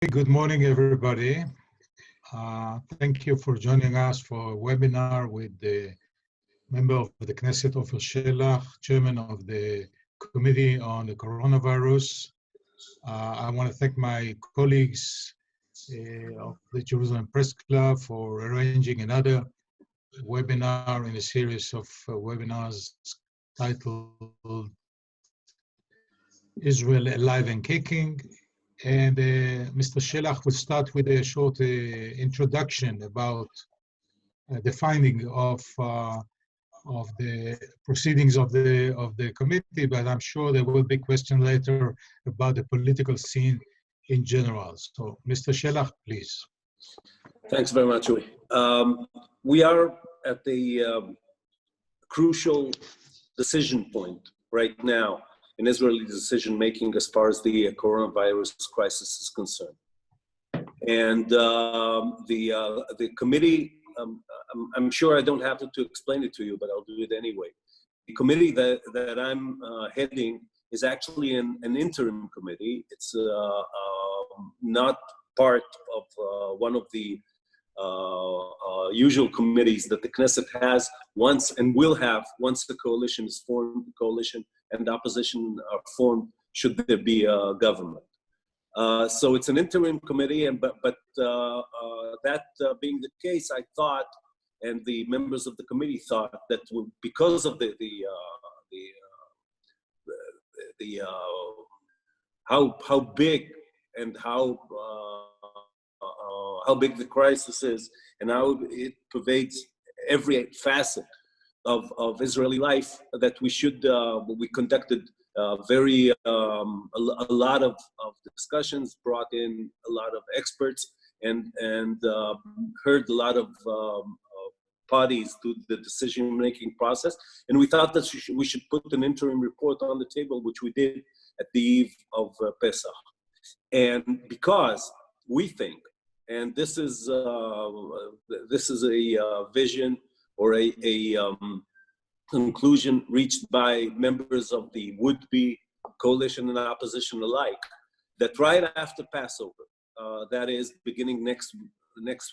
Good morning, everybody. Thank you for joining us for a webinar with the member of the Knesset, Ofer Shelach, chairman of the Committee on the Coronavirus. I want to thank my colleagues of the Jerusalem Press Club for arranging another webinar in a series of webinars titled Israel Alive and Kicking. And Mr. Shelach will start with a short introduction about the finding of the proceedings of the committee, but I'm sure there will be questions later about the political scene in general. So, Mr. Shelach, please. Thanks very much, Uri. We are at the crucial decision point right now in Israeli decision-making as far as the coronavirus crisis is concerned. And the committee, I'm sure I don't have to explain it to you, but I'll do it anyway. The committee that I'm heading is actually an interim committee. It's not part of one of the usual committees that the Knesset has once and will have once the coalition is formed, the coalition and the opposition are formed should there be a government. So it's an interim committee, but that being the case, I thought, and the members of the committee thought that because of how big and how big the crisis is and how it pervades every facet of Israeli life, that we should, we conducted a lot of discussions, brought in a lot of experts, and heard a lot of parties to the decision-making process. And we thought that we should put an interim report on the table, which we did at the eve of Pesach. And because we think, and this is a vision or a conclusion reached by members of the would-be coalition and opposition alike, that right after Passover, that is beginning next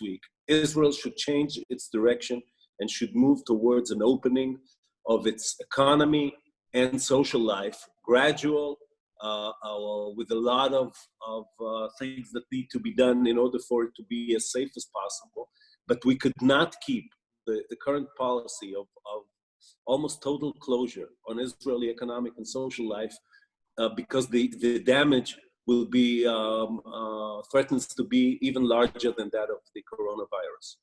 week, Israel should change its direction and should move towards an opening of its economy and social life, gradual, with a lot of things that need to be done in order for it to be as safe as possible. But we could not keep the current policy of almost total closure on Israeli economic and social life because the damage will be, threatens to be even larger than that of the coronavirus.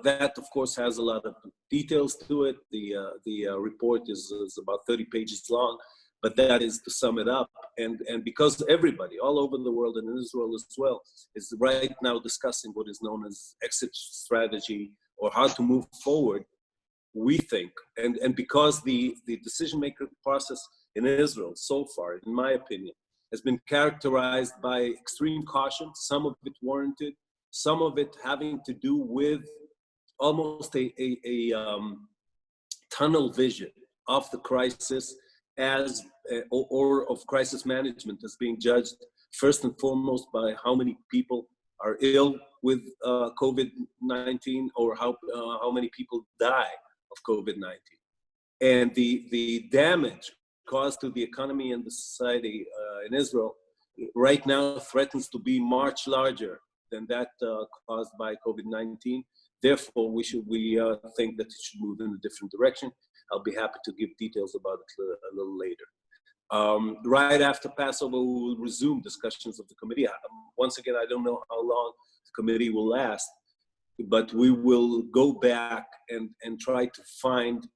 That, of course, has a lot of details to it. The report is about 30 pages long, but that is to sum it up. And because everybody all over the world and in Israel as well is right now discussing what is known as exit strategy or how to move forward, we think, and because the decision-maker process in Israel so far, in my opinion, has been characterized by extreme caution, some of it warranted, some of it having to do with almost a tunnel vision of the crisis as, or of crisis management as being judged first and foremost by how many people are ill with COVID-19 or how many people die of COVID-19. And the damage caused to the economy and the society in Israel right now threatens to be much larger than that caused by COVID-19. Therefore, we think that it should move in a different direction. I'll be happy to give details about it a little later. Right after Passover, we will resume discussions of the committee. Once again, I don't know how long the committee will last, but we will go back and try to find,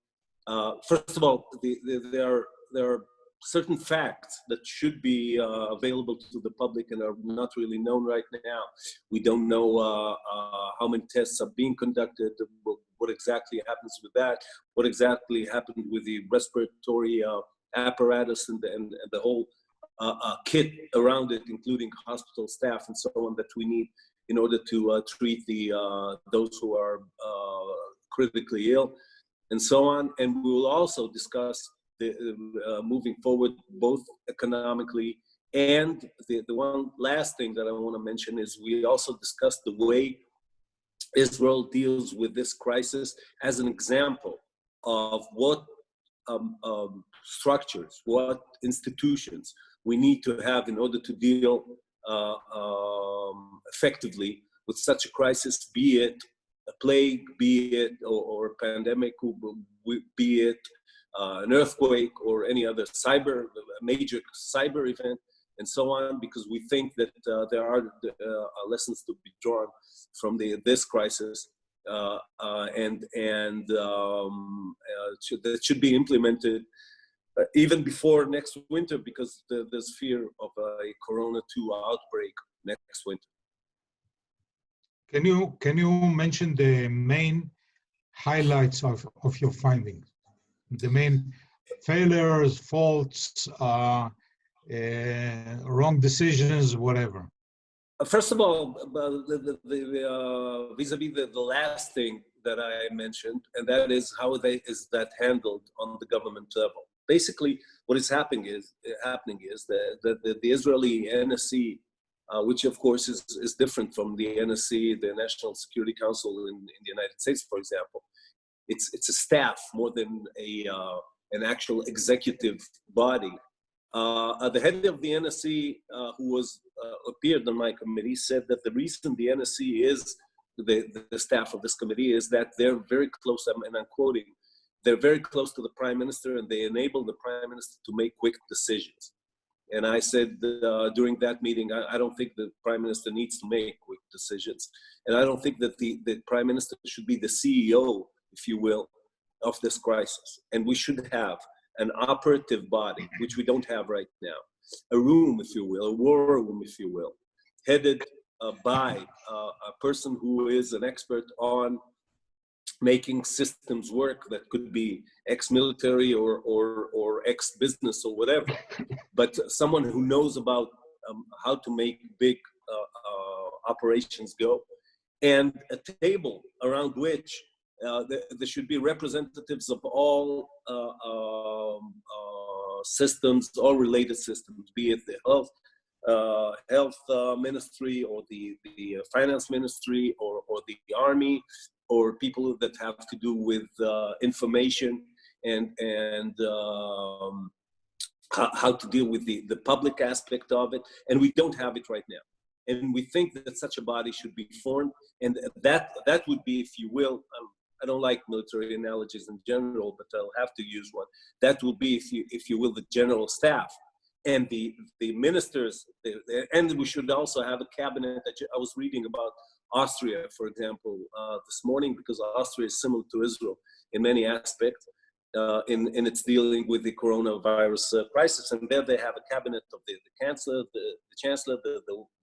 first of all, there are certain facts that should be available to the public and are not really known right now. We don't know how many tests are being conducted, what exactly happens with that, what exactly happened with the respiratory apparatus and the whole kit around it, including hospital staff and so on that we need in order to treat those who are critically ill, and so on. And we will also discuss moving forward both economically And the one last thing that I want to mention is we also discussed the way Israel deals with this crisis as an example of what structures, what institutions we need to have in order to deal effectively with such a crisis, be it a plague, be it or a pandemic, be it an earthquake or any other major cyber event, and so on, because we think that there are lessons to be drawn from this crisis, and that should be implemented even before next winter, because there's fear of a Corona 2 outbreak next winter. Can you mention the main highlights of your findings? The main failures, faults, wrong decisions, whatever. First of all, vis-a-vis the last thing that I mentioned, and that is how is that handled on the government level. Basically, what is happening is that the Israeli NSC, which of course is different from the NSC, the National Security Council in the United States, for example. It's a staff more than an actual executive body. The head of the NSC, who appeared on my committee, said that the reason the NSC is the staff of this committee is that they're very close, and I'm quoting, they're very close to the Prime Minister, and they enable the Prime Minister to make quick decisions. And I said during that meeting, I don't think the Prime Minister needs to make quick decisions. And I don't think that the Prime Minister should be the CEO, if you will, of this crisis. And we should have an operative body, which we don't have right now, a room, if you will, a war room, if you will, headed by a person who is an expert on making systems work, that could be ex-military or ex-business or whatever, but someone who knows about how to make big operations go, and a table around which there should be representatives of all systems, all related systems, be it the health ministry or the finance ministry or the army, or people that have to do with information and how to deal with the public aspect of it. And we don't have it right now. And we think that such a body should be formed, and that would be, if you will, I don't like military analogies in general, but I'll have to use one. That will be, if you will, the general staff and the ministers. And we should also have a cabinet. I was reading about Austria, for example, this morning, because Austria is similar to Israel in many aspects in its dealing with the coronavirus crisis. And there they have a cabinet of the chancellor, the chancellor, the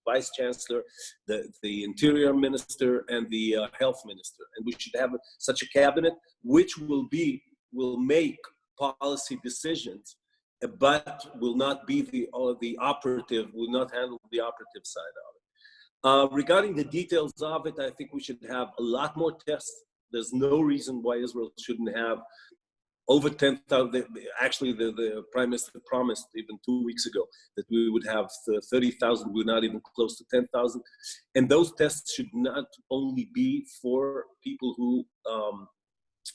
vice chancellor, the interior minister, and the health minister. And we should have such a cabinet, which will make policy decisions, but will not be the operative, will not handle the operative side of it. Regarding the details of it, I think we should have a lot more tests. There's no reason why Israel shouldn't have over 10,000. Actually, the Prime Minister promised even 2 weeks ago that we would have 30,000. We're not even close to 10,000. And those tests should not only be for people who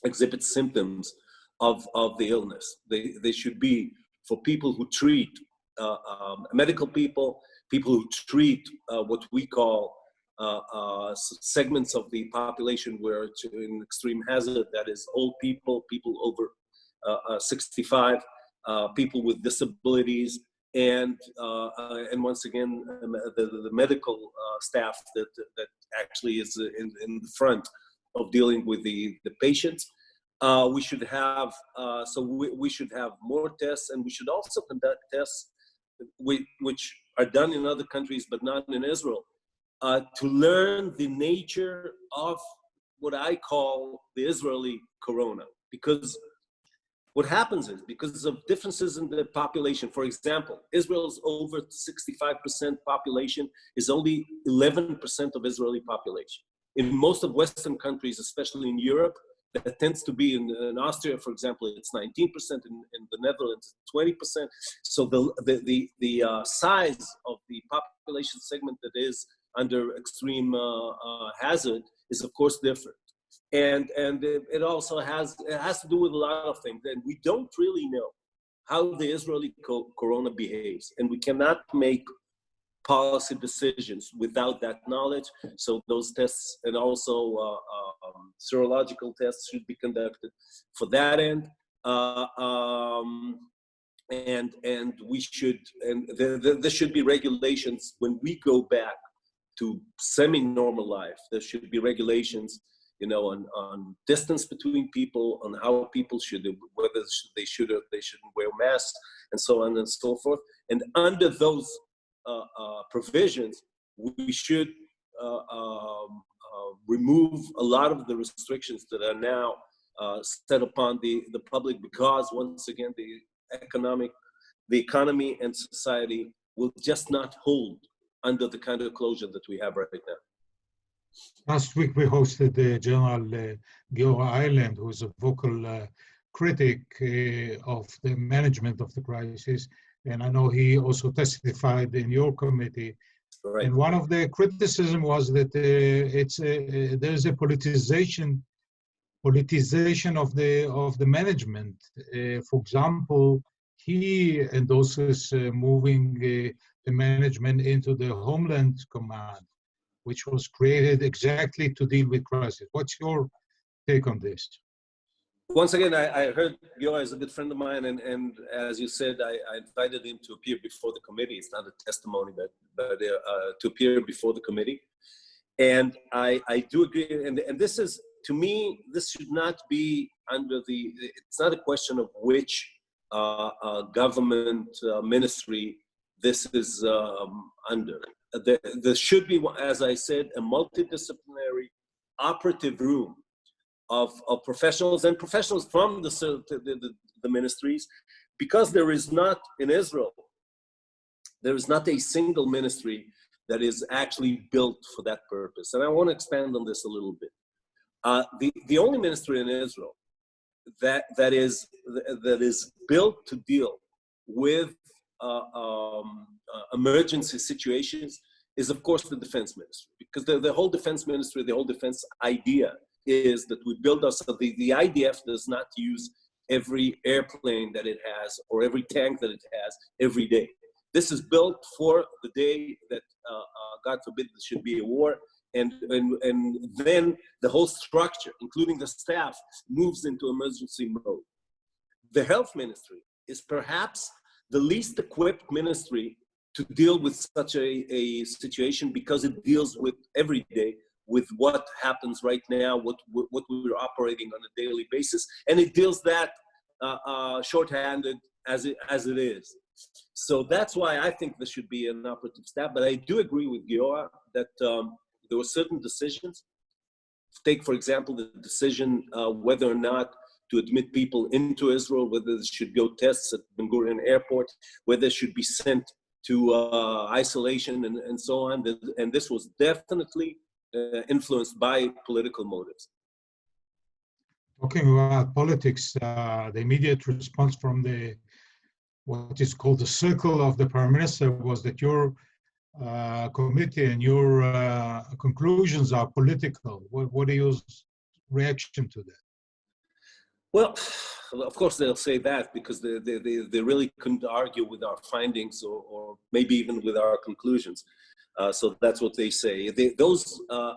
exhibit symptoms of the illness. They should be for people who treat medical people who treat what we call segments of the population where it's in extreme hazard, that is old people, people over 65, people with disabilities, and once again, the medical staff that actually is in the front of dealing with the patients. We should have we should have more tests, and we should also conduct tests which are done in other countries but not in Israel, to learn the nature of what I call the Israeli corona. Because what happens is, because of differences in the population, for example, Israel's over 65% population is only 11% of Israeli population. In most of Western countries, especially in Europe, that tends to be in Austria, for example, it's 19%, in the Netherlands, 20%. So the size of the population segment that is under extreme hazard is, of course, different. And it also has to do with a lot of things. And we don't really know how the Israeli corona behaves. And we cannot make policy decisions without that knowledge. So those tests and also serological tests should be conducted for that end. And we should, and there should be regulations when we go back to semi-normal life. There should be regulations, on distance between people, on how people should, whether they should or they shouldn't wear masks, and so on and so forth. And under those provisions, we should remove a lot of the restrictions that are now set upon the public, because once again, the economy and society will just not hold under the kind of closure that we have right now. Last week we hosted General Giora Island, who is a vocal critic of the management of the crisis. And I know he also testified in your committee. Right. And one of the criticism was that there's a politicization of the management. For example, he endorses moving the management into the Homeland Command, which was created exactly to deal with crisis. What's your take on this? Once again, I heard Giora is a good friend of mine, and as you said, I invited him to appear before the committee. It's not a testimony, but to appear before the committee. And I do agree, and this is, to me, this should not be under it's not a question of which government ministry this is under. There should be, as I said, a multidisciplinary operative room of professionals and professionals from the ministries, because there is not, in Israel, there is not a single ministry that is actually built for that purpose. And I want to expand on this a little bit. The only ministry in Israel that is built to deal with emergency situations is, of course, the defense ministry, because the whole defense ministry, the whole defense idea is that we build ourselves. The IDF does not use every airplane that it has or every tank that it has every day. This is built for the day that, God forbid, there should be a war, and then the whole structure, including the staff, moves into emergency mode. The health ministry is perhaps the least equipped ministry to deal with such a situation, because it deals with every day with what happens right now, what we're operating on a daily basis, and it deals that shorthanded as it is. So that's why I think there should be an operative staff. But I do agree with Giora that there were certain decisions. Take, for example, the decision whether or not to admit people into Israel, whether there should go tests at Ben Gurion Airport, whether they should be sent to isolation and so on. And this was definitely influenced by political motives. Talking about politics, the immediate response from what is called the circle of the Prime Minister was that your committee and your conclusions are political. What are your reaction to that? Well, of course they'll say that, because they really couldn't argue with our findings or maybe even with our conclusions. So that's what they say.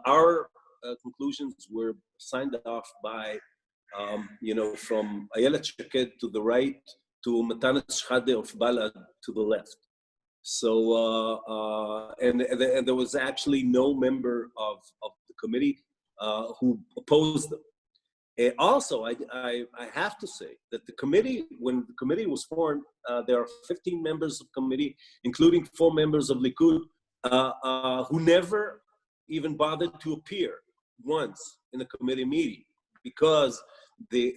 Our conclusions were signed off by, from Ayelet Shaked to the right to Netanyahus of Balad to the left. So, and there was actually no member of the committee who opposed them. Also, I have to say that the committee, when the committee was formed, there are 15 members of the committee, including 4 members of Likud, who never even bothered to appear once in a committee meeting, because they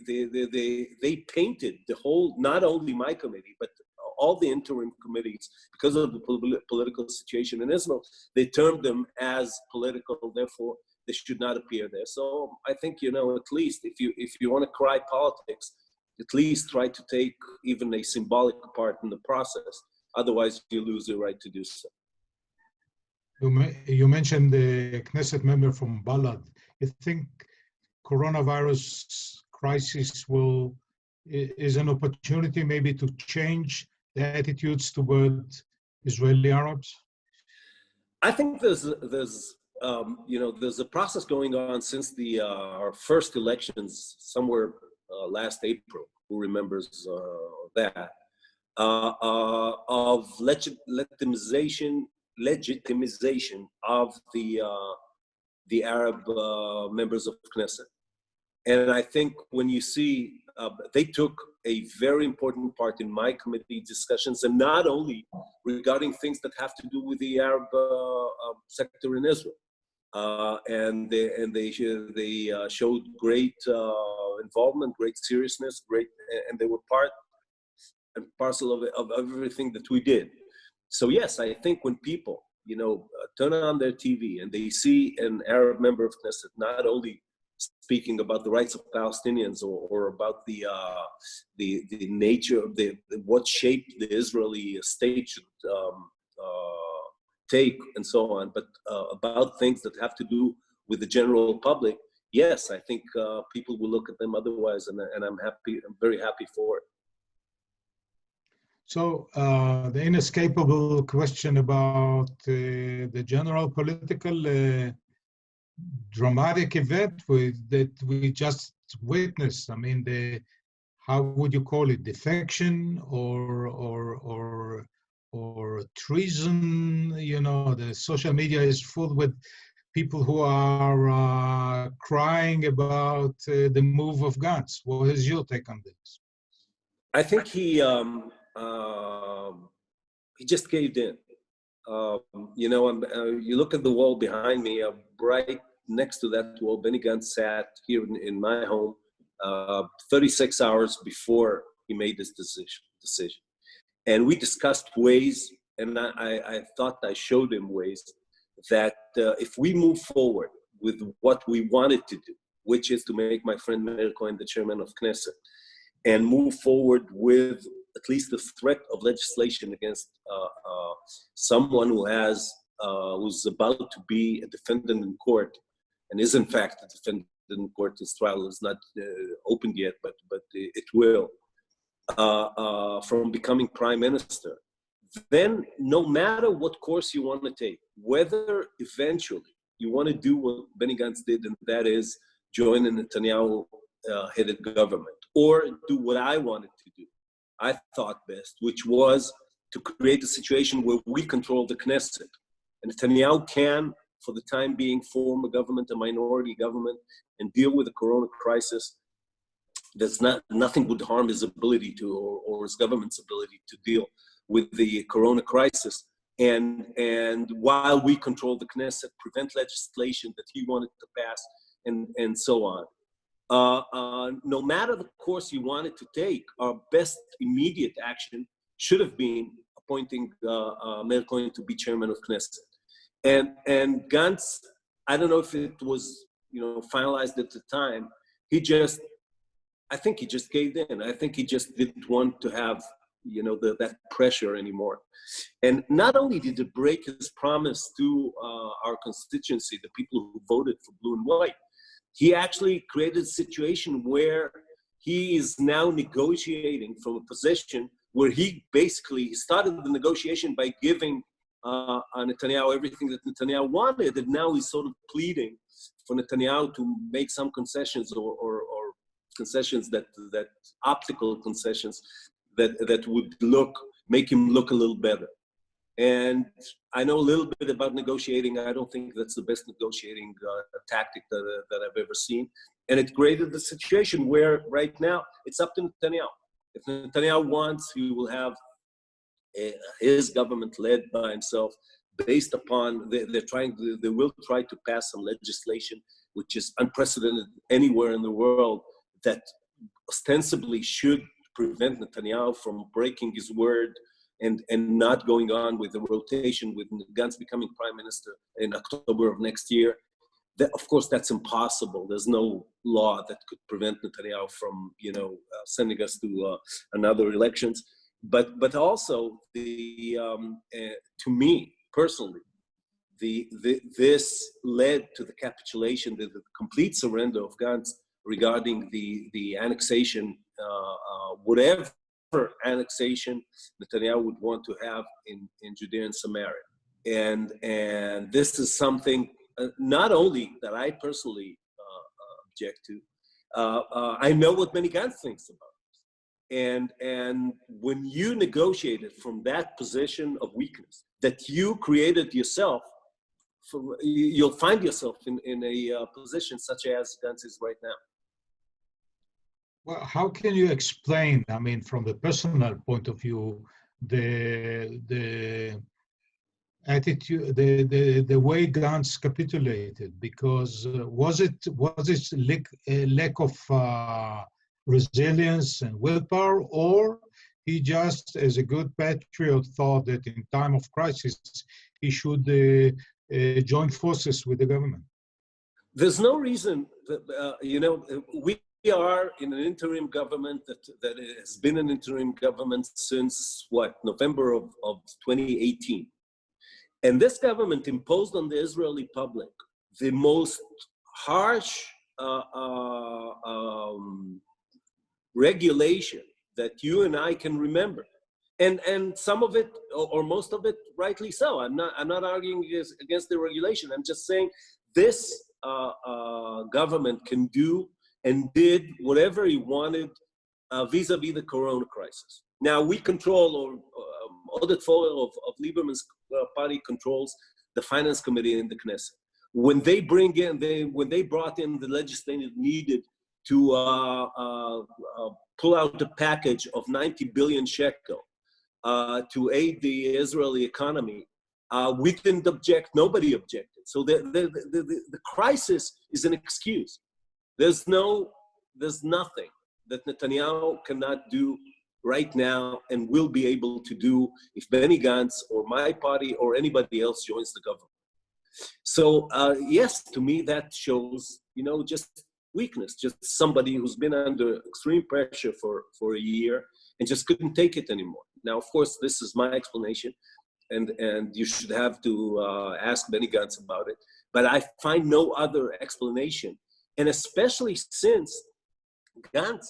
painted the whole, not only my committee, but all the interim committees, because of the political situation in Israel, they termed them as political. Therefore, they should not appear there. So I think, at least if you want to cry politics, at least try to take even a symbolic part in the process. Otherwise, you lose the right to do so. You mentioned the Knesset member from Balad. You think coronavirus crisis is an opportunity maybe to change the attitudes toward Israeli Arabs? I think there's a process going on since our first elections somewhere last April. Who remembers that? Of legitimization of the Arab members of Knesset. And I think when you see, they took a very important part in my committee discussions, and not only regarding things that have to do with the Arab sector in Israel. And they showed great involvement, great seriousness, and they were part and parcel of everything that we did. So yes, I think when people, turn on their TV and they see an Arab member of Knesset not only speaking about the rights of Palestinians or about the nature of what shape the Israeli state should take and so on, but about things that have to do with the general public, yes, I think people will look at them otherwise, and I'm very happy for it. So the inescapable question about the general political dramatic event that we just witnessed. I mean, how would you call it? Defection or treason? The social media is full with people who are crying about the move of guns. What is your take on this? I think he just caved in. You look at the wall behind me, right next to that wall, Benny Gantz sat here in my home 36 hours before he made this decision. And we discussed ways, and I thought I showed him ways that if we move forward with what we wanted to do, which is to make my friend Meir Cohen the chairman of Knesset, and move forward with at least the threat of legislation against someone who's about to be a defendant in court, and is in fact a defendant in court. His trial is not opened yet, but it will, from becoming prime minister. Then no matter what course you want to take, whether eventually you want to do what Benny Gantz did, and that is join a Netanyahu-headed government, or do what I wanted to do, I thought best, which was to create a situation where we control the Knesset. And Netanyahu can, for the time being, form a government, a minority government, and deal with the corona crisis. There's nothing would harm his ability to, or his government's ability to deal with the corona crisis. And while we control the Knesset, prevent legislation that he wanted to pass, and so on. No matter the course you wanted to take, our best immediate action should have been appointing Meir Cohen to be chairman of Knesset. And Gantz, I don't know if it was finalized at the time. I think he just gave in. I think he just didn't want to have that pressure anymore. And not only did it break his promise to our constituency, the people who voted for blue and white, he actually created a situation where he is now negotiating from a position where he started the negotiation by giving Netanyahu everything that Netanyahu wanted, and now he's sort of pleading for Netanyahu to make some concessions or concessions that optical concessions that would make him look a little better. And I know a little bit about negotiating. I don't think that's the best negotiating tactic that I've ever seen. And it created the situation where right now it's up to Netanyahu. If Netanyahu wants, he will have his government led by himself, based upon they will try to pass some legislation which is unprecedented anywhere in the world, that ostensibly should prevent Netanyahu from breaking his word and not going on with the rotation with Gantz becoming prime minister in October of next year. Of course, that's impossible. There's no law that could prevent Netanyahu from, sending us to another elections. But also, to me personally, this led to the capitulation, the complete surrender of Gantz regarding the annexation, whatever annexation Netanyahu would want to have in Judea and Samaria. And this is something not only that I personally object to, I know what Benny Gantz thinks about it. And when you negotiated from that position of weakness that you created yourself, you'll find yourself in a position such as Gantz is right now. Well, how can you explain, I mean, from the personal point of view, the attitude, the way Gantz capitulated? Because was it a lack of resilience and willpower, or he just, as a good patriot, thought that in time of crisis he should join forces with the government? There's no reason that, we are in an interim government that has been an interim government since November of 2018. And this government imposed on the Israeli public the most harsh regulation that you and I can remember. And some of it, or most of it, rightly so. I'm not arguing against the regulation. I'm just saying this government can do and did whatever he wanted vis-a-vis the Corona crisis. Now we control, or Oded Forer of Lieberman's party controls the finance committee in the Knesset. When they brought in the legislation needed to pull out a package of 90 billion shekel to aid the Israeli economy, we didn't object. Nobody objected. So the crisis is an excuse. There's nothing that Netanyahu cannot do right now and will be able to do if Benny Gantz or my party or anybody else joins the government. So yes, to me that shows, just weakness, just somebody who's been under extreme pressure for a year and just couldn't take it anymore. Now, of course, this is my explanation, and you should have to ask Benny Gantz about it. But I find no other explanation. And especially since Gantz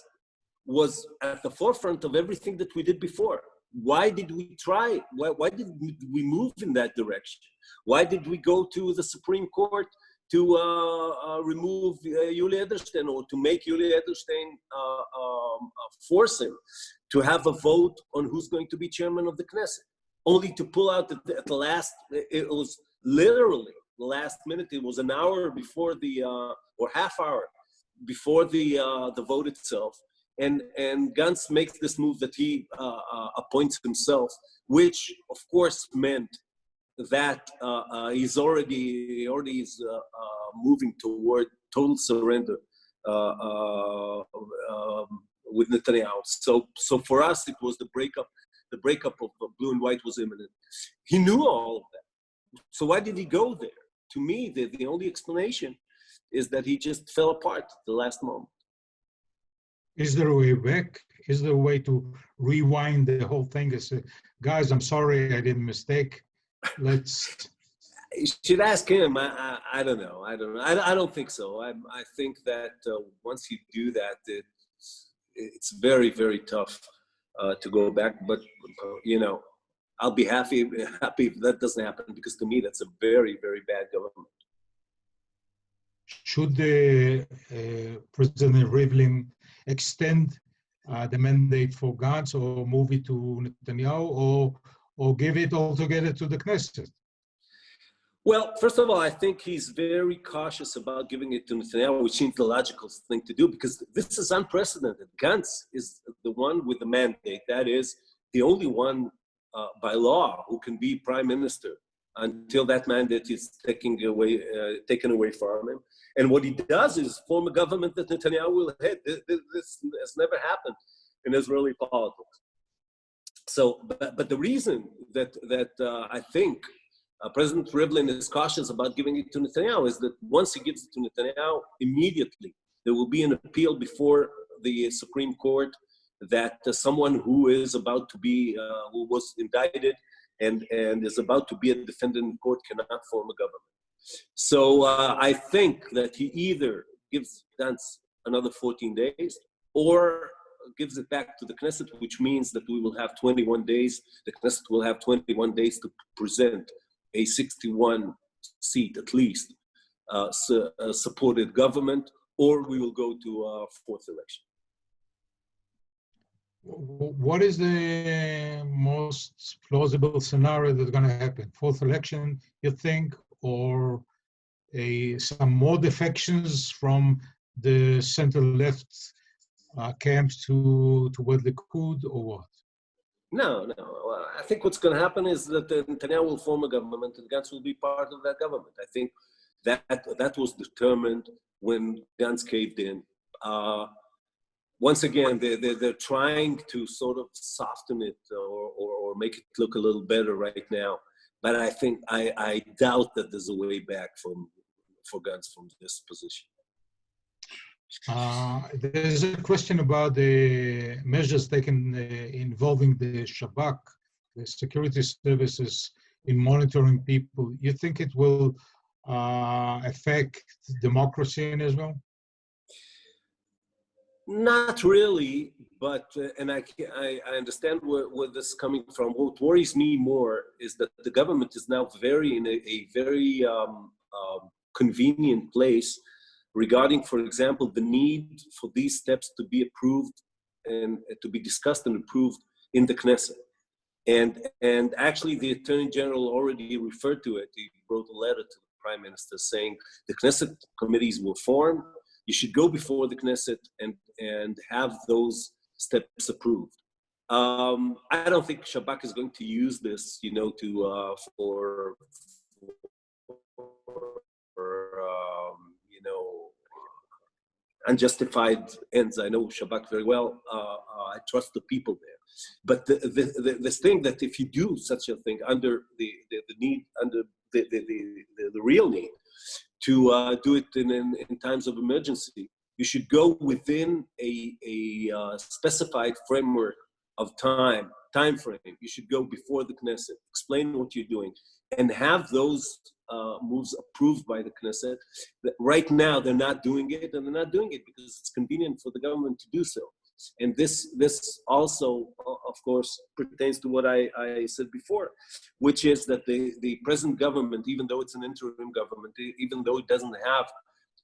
was at the forefront of everything that we did before. Why did we try? Why did we move in that direction? Why did we go to the Supreme Court to remove Yuli Edelstein, or to make Yuli Edelstein force him to have a vote on who's going to be chairman of the Knesset, only to pull out at the last, it was literally the last minute. It was an hour before or half hour before the vote itself. And Gantz makes this move that he appoints himself, which of course meant that he already is moving toward total surrender with Netanyahu. So for us, it was the breakup of blue and white was imminent. He knew all of that. So why did he go there? To me, the only explanation is that he just fell apart at the last moment. Is there a way back? Is there a way to rewind the whole thing and say, guys, I'm sorry, I did a mistake. Let's... You should ask him. I don't know. I don't think so. I think that once you do that, it's very, very tough to go back. But, I'll be happy if that doesn't happen, because to me, that's a very, very bad government. Should the President Rivlin extend the mandate for Gantz, or move it to Netanyahu, or give it altogether to the Knesset? Well, first of all, I think he's very cautious about giving it to Netanyahu, which seems the logical thing to do, because this is unprecedented. Gantz is the one with the mandate. That is the only one by law who can be prime minister until that mandate is taken away from him. And what he does is form a government that Netanyahu will head. This has never happened in Israeli politics. So, but the reason that I think President Rivlin is cautious about giving it to Netanyahu is that once he gives it to Netanyahu, immediately there will be an appeal before the Supreme Court that someone who is about to be, who was indicted and is about to be a defendant in court cannot form a government. So I think that he either gives Gantz another 14 days or gives it back to the Knesset, which means that we will have 21 days. The Knesset will have 21 days to present a 61 seat at least supported government, or we will go to a fourth election. What is the most plausible scenario that's going to happen? Fourth election, you think, or some more defections from the center-left camps toward Likud, or what? No. I think what's going to happen is that Netanyahu will form a government and Gantz will be part of that government. I think that was determined when Gantz caved in. Once again, they're trying to sort of soften it or make it look a little better right now. But I think I doubt that there's a way back for Gantz from this position. There's a question about the measures taken involving the Shabak, the security services, in monitoring people. You think it will affect democracy in Israel? Not really, but and I understand where this is coming from. What worries me more is that the government is now in a very convenient place regarding, for example, the need for these steps to be approved and to be discussed and approved in the Knesset. And actually, the Attorney General already referred to it. He wrote a letter to the Prime Minister saying the Knesset committees were formed. You should go before the Knesset and have those steps approved. I don't think Shabak is going to use this, for unjustified ends. I know Shabak very well. I trust the people there. But this thing that if you do such a thing under the need, under the real need to do it in times of emergency, you should go within a specified framework of time frame. You should go before the Knesset, explain what you're doing, and have those moves approved by the Knesset. Right now, they're not doing it, and they're not doing it because it's convenient for the government to do so. And this also, of course, pertains to what I said before, which is that the present government, even though it's an interim government, even though it doesn't have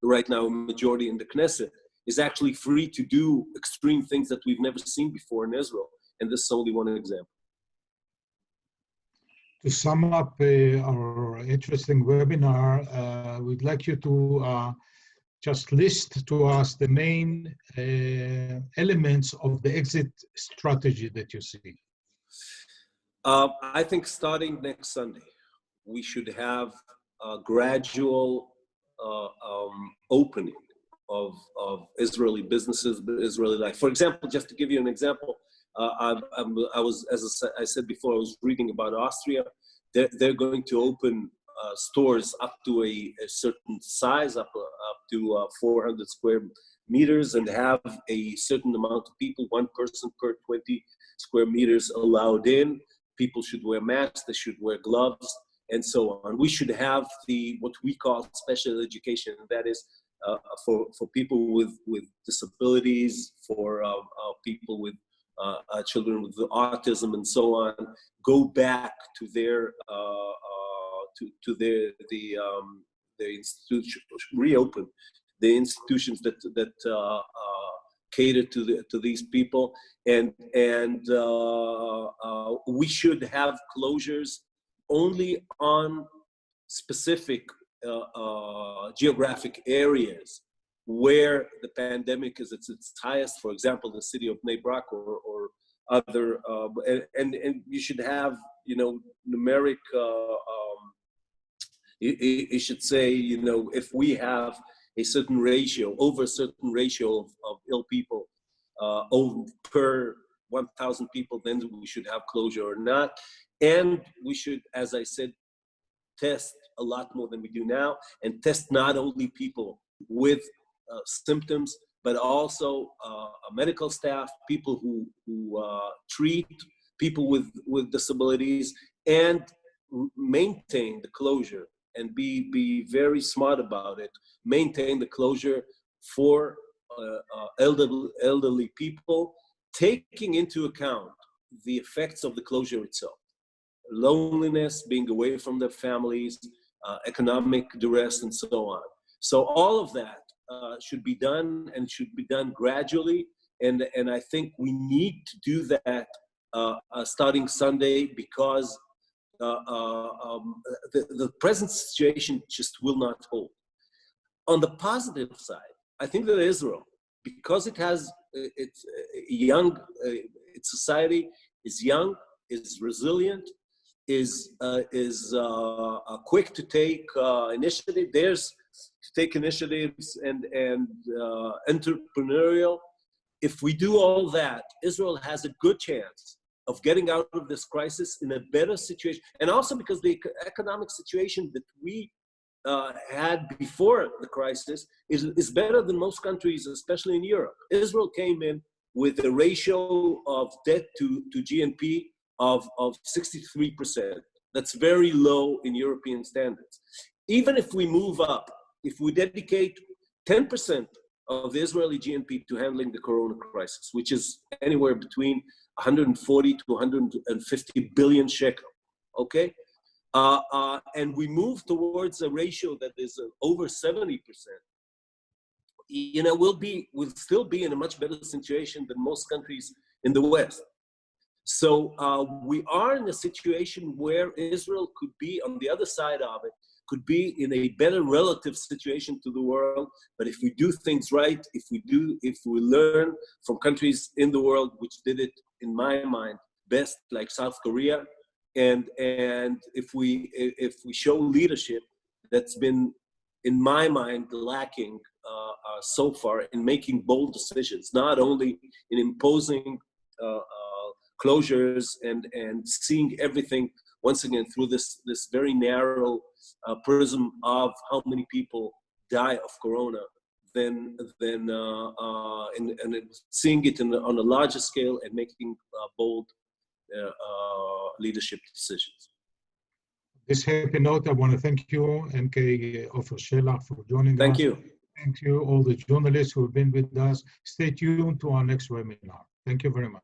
right now a majority in the Knesset, is actually free to do extreme things that we've never seen before in Israel. And this is only one example. To sum up our interesting webinar, we'd like you to just list to us the main elements of the exit strategy that you see. I think starting next Sunday, we should have a gradual opening of Israeli businesses, Israeli life. For example, just to give you an example, I was, as I said before, I was reading about Austria. They're going to open stores up to a certain size, up to 400 square meters, and have a certain amount of people, one person per 20 square meters allowed in. People should wear masks, they should wear gloves, and so on. We should have what we call special education, and that is for people with disabilities, for people with children with autism and so on, go back to their institution, reopen the institutions that cater to these people, and we should have closures only on specific geographic areas where the pandemic is at its highest. For example, the city of Bnei Brak or other, and you should have numeric. You should say if we have a certain ratio, over a certain ratio of ill people per 1,000 people, then we should have closure or not. And we should, as I said test a lot more than we do now, and test not only people with symptoms, but also medical staff, people who treat people with disabilities, and maintain the closure and be very smart about it. Maintain the closure for elderly people, taking into account the effects of the closure itself. Loneliness, being away from their families, economic duress, and so on. So all of that should be done, and should be done gradually. And I think we need to do that starting Sunday, because the present situation just will not hold. On the positive side, I think that Israel, because it has its young, its society is young, is resilient, is quick to take initiative. There's to take initiatives and entrepreneurial. If we do all that, Israel has a good chance of getting out of this crisis in a better situation. And also because the economic situation that we had before the crisis is better than most countries, especially in Europe. Israel came in with a ratio of debt to GNP of 63%. That's very low in European standards. Even if we move up, if we dedicate 10% of the Israeli GNP to handling the corona crisis, which is anywhere between 140 to 150 billion shekel, okay? And we move towards a ratio that is over 70%, you know, we'll still be in a much better situation than most countries in the West. So we are in a situation where Israel could be on the other side of it, could be in a better relative situation to the world. But if we do things right, if we learn from countries in the world which did it, in my mind, best, like South Korea, and if we show leadership that's been, in my mind, lacking so far in making bold decisions, not only in imposing closures and seeing everything once again through this very narrow prism of how many people die of corona, then seeing it on a larger scale and making bold leadership decisions. This happy note, I want to thank you, MK Ofer Shelach, for joining us. Thank you. Thank you, all the journalists who have been with us. Stay tuned to our next webinar. Thank you very much.